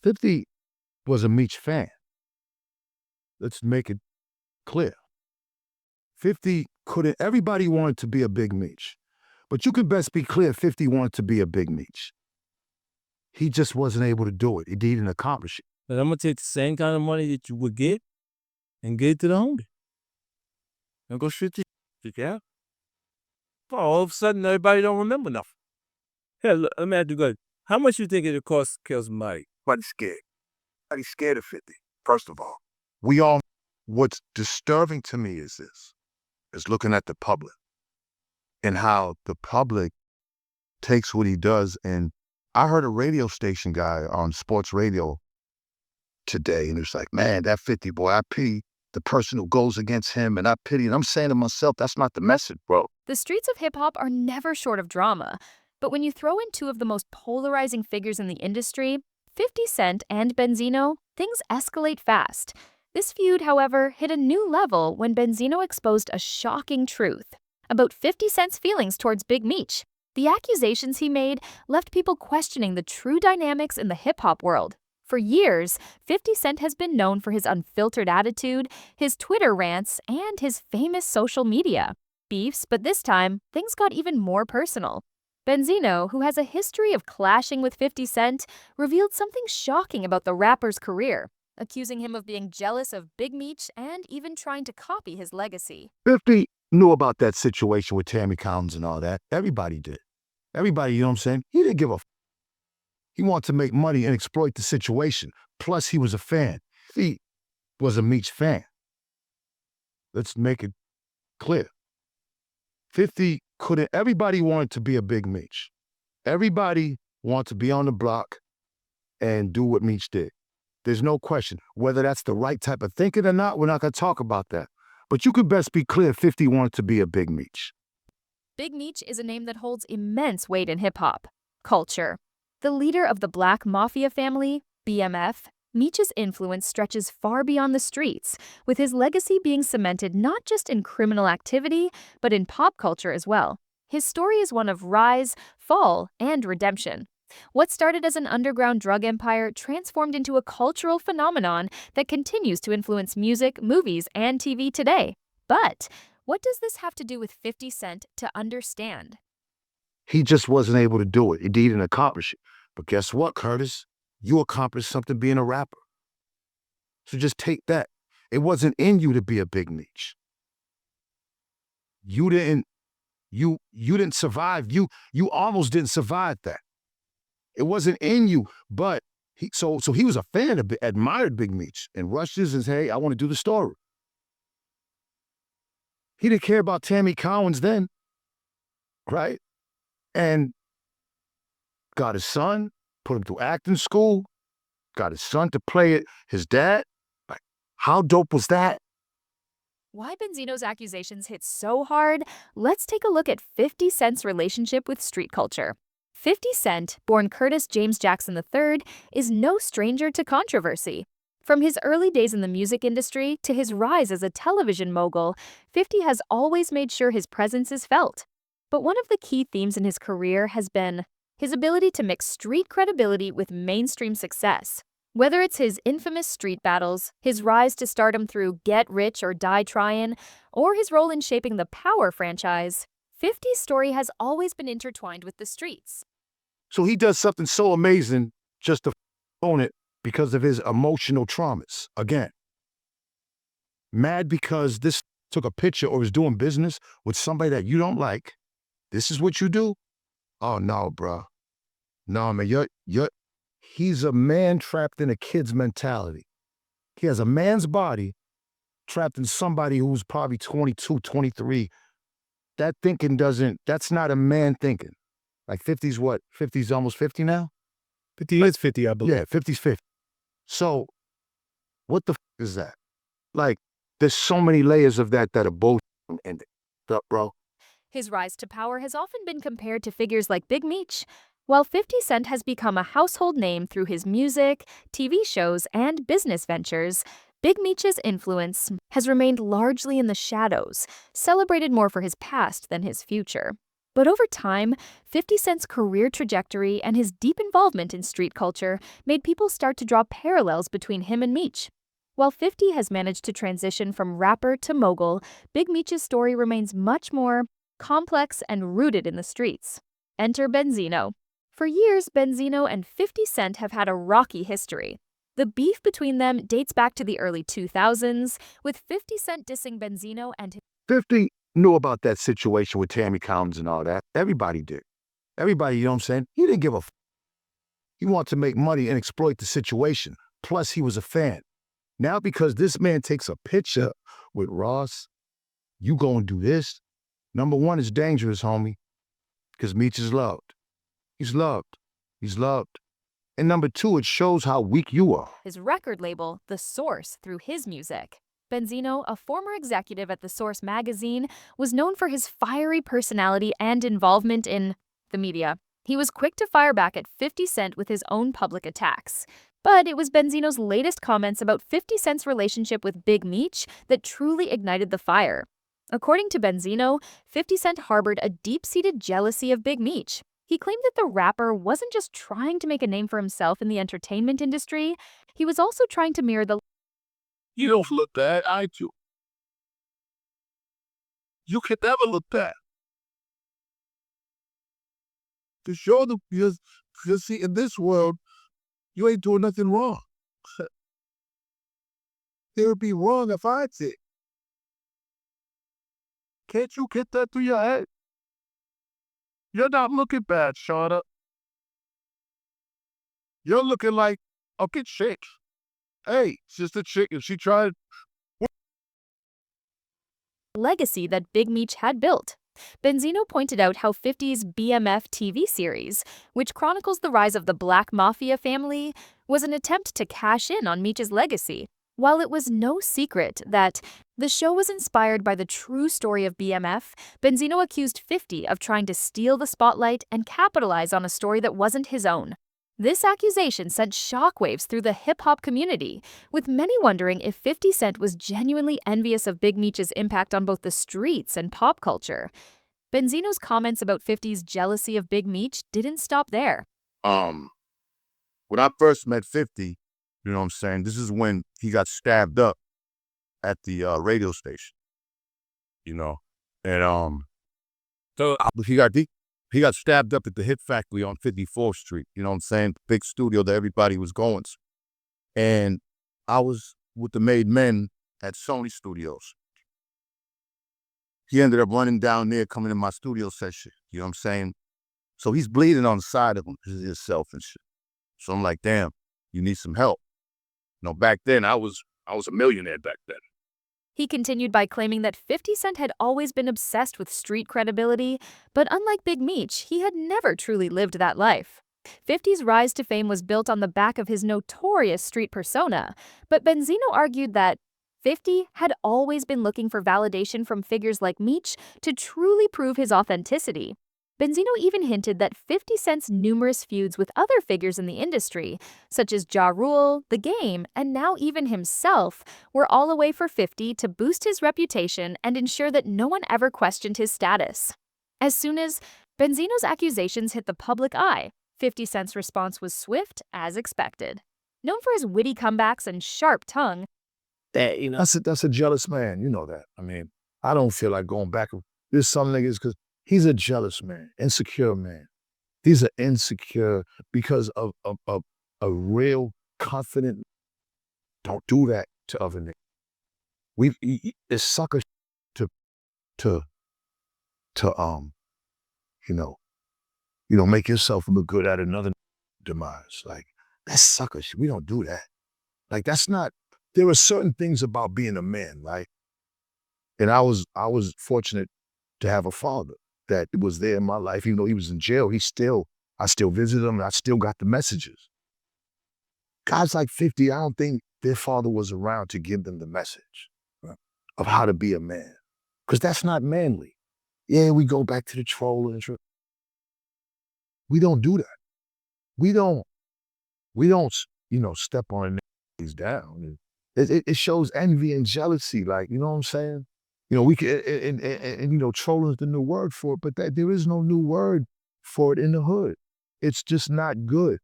50 was a Meech fan. Let's make it clear. 50 couldn't, everybody wanted to be a Big Meech. But you could best be clear 50 wanted to be a Big Meech. He just wasn't able to do it. He didn't accomplish it. But I'm gonna take the same kind of money that you would get and get it to the homie. And go straight to yeah. All of a sudden, everybody don't remember nothing. Here, look, let me ask you guys. How much you think it costs to kill somebody? Everybody's scared. Everybody's scared of 50, first of all. What's disturbing to me is looking at the public and how the public takes what he does. And I heard a radio station guy on sports radio today, and it's like, man, that 50 boy, I pity the person who goes against him, and I pity, and I'm saying to myself, that's not the message, bro. The streets of hip-hop are never short of drama, but when you throw in two of the most polarizing figures in the industry, 50 Cent and Benzino, things escalate fast. This feud, however, hit a new level when Benzino exposed a shocking truth about 50 Cent's feelings towards Big Meech. The accusations he made left people questioning the true dynamics in the hip-hop world. For years, 50 Cent has been known for his unfiltered attitude, his Twitter rants, and his famous social media beefs, but this time, things got even more personal. Benzino, who has a history of clashing with 50 Cent, revealed something shocking about the rapper's career, accusing him of being jealous of Big Meech and even trying to copy his legacy. 50 knew about that situation with Tammy Collins and all that. Everybody did. Everybody, you know what I'm saying? He didn't give a He wanted to make money and exploit the situation. Plus, he was a fan. He was a Meech fan. Let's make it clear. 50 couldn't, everybody wanted to be a Big Meech. Everybody wanted to be on the block and do what Meech did. There's no question. Whether that's the right type of thinking or not, we're not going to talk about that. But you could best be clear 50 wanted to be a Big Meech. Big Meech is a name that holds immense weight in hip-hop culture. The leader of the Black Mafia family, BMF, Meech's influence stretches far beyond the streets, with his legacy being cemented not just in criminal activity, but in pop culture as well. His story is one of rise, fall, and redemption. What started as an underground drug empire transformed into a cultural phenomenon that continues to influence music, movies, and TV today. But what does this have to do with 50 Cent to understand? He just wasn't able to do it. He didn't accomplish it. But guess what, Curtis? You accomplished something being a rapper. So just take that. It wasn't in you to be a Big Meech. You didn't survive. You almost didn't survive that. It wasn't in you, but he was a fan of, admired Big Meech and rushes and said, hey, I want to do the story. He didn't care about Tammy Collins then, right? And got his son, put him through acting school, got his son to play it, his dad. Like, how dope was that? Why Benzino's accusations hit so hard? Let's take a look at 50 Cent's relationship with street culture. 50 Cent, born Curtis James Jackson III, is no stranger to controversy. From his early days in the music industry to his rise as a television mogul, 50 has always made sure his presence is felt. But one of the key themes in his career has been his ability to mix street credibility with mainstream success. Whether it's his infamous street battles, his rise to stardom through Get Rich or Die Tryin', or his role in shaping the Power franchise, 50's story has always been intertwined with the streets. So he does something so amazing just to own it because of his emotional traumas. Again, mad because this took a picture or was doing business with somebody that you don't like. This is what you do? Oh, no, bro. No, man, he's a man trapped in a kid's mentality. He has a man's body trapped in somebody who's probably 22, 23. That thinking that's not a man thinking. Like 50's what? 50's almost 50 now? 50 is 50, I believe. Yeah, 50's 50. So what the is that? Like, there's so many layers of that are both ending. Up, bro. His rise to power has often been compared to figures like Big Meech. While 50 Cent has become a household name through his music, TV shows, and business ventures, Big Meech's influence has remained largely in the shadows, celebrated more for his past than his future. But over time, 50 Cent's career trajectory and his deep involvement in street culture made people start to draw parallels between him and Meech. While 50 has managed to transition from rapper to mogul, Big Meech's story remains much more complex and rooted in the streets. Enter Benzino. For years, Benzino and 50 Cent have had a rocky history. The beef between them dates back to the early 2000s, with 50 Cent dissing Benzino and 50 knew about that situation with Tammy Collins and all that. Everybody did. Everybody, you know what I'm saying? He didn't give a He wanted to make money and exploit the situation. Plus, he was a fan. Now, because this man takes a picture with Ross, you gonna do this? Number one, it's dangerous, homie, because Meech is loved. He's loved. He's loved. And number two, it shows how weak you are. his record label, The Source, through his music. Benzino, a former executive at The Source magazine, was known for his fiery personality and involvement in the media. He was quick to fire back at 50 Cent with his own public attacks. But it was Benzino's latest comments about 50 Cent's relationship with Big Meech that truly ignited the fire. According to Benzino, 50 Cent harbored a deep-seated jealousy of Big Meech. He claimed that the rapper wasn't just trying to make a name for himself in the entertainment industry, he was also trying to mirror the You don't look bad, I do. You can never look bad. To show them, because see, in this world, you ain't doing nothing wrong. It would be wrong if I did. Can't you get that through your head? You're not looking bad, Shauna. You're looking like a good chick. Hey, sister chick, if she tried, legacy that Big Meech had built. Benzino pointed out how 50's BMF TV series, which chronicles the rise of the Black Mafia family, was an attempt to cash in on Meech's legacy. While it was no secret that the show was inspired by the true story of BMF, Benzino accused 50 of trying to steal the spotlight and capitalize on a story that wasn't his own. This accusation sent shockwaves through the hip-hop community, with many wondering if 50 Cent was genuinely envious of Big Meech's impact on both the streets and pop culture. Benzino's comments about 50's jealousy of Big Meech didn't stop there. When I first met 50, you know what I'm saying, this is when he got stabbed up at the radio station, you know, and So he got stabbed up at the Hit Factory on 54th Street, you know what I'm saying, big studio that everybody was going to. And I was with the made men at Sony Studios. He ended up running down there, coming in my studio session, you know what I'm saying? So he's bleeding on the side of himself and shit. So I'm like, damn, you need some help. You know, back then I was a millionaire back then. He continued by claiming that 50 Cent had always been obsessed with street credibility, but unlike Big Meech, he had never truly lived that life. 50's rise to fame was built on the back of his notorious street persona, but Benzino argued that 50 had always been looking for validation from figures like Meech to truly prove his authenticity. Benzino even hinted that 50 Cent's numerous feuds with other figures in the industry, such as Ja Rule, The Game, and now even himself, were all a way for 50 to boost his reputation and ensure that no one ever questioned his status. As soon as Benzino's accusations hit the public eye, 50 Cent's response was swift as expected. Known for his witty comebacks and sharp tongue, That's a jealous man, you know that. I mean, I don't feel like going back. There's some niggas because he's a jealous man, insecure man. He's an insecure because of a real confident. Don't do that to other niggas. It's sucker to make yourself look good at another demise. Like, that's sucker shit. We don't do that. Like, that's not. There are certain things about being a man, right? And I was fortunate to have a father that was there in my life. Even though he was in jail, I still visited him and I still got the messages. Guys like 50, I don't think their father was around to give them the message of how to be a man. Because that's not manly. Yeah, we go back to the troll and we don't do that. We don't, step on niggas down. It shows envy and jealousy, like, you know what I'm saying? You know, we can, and you know, trolling is the new word for it, but that there is no new word for it in the hood. It's just not good.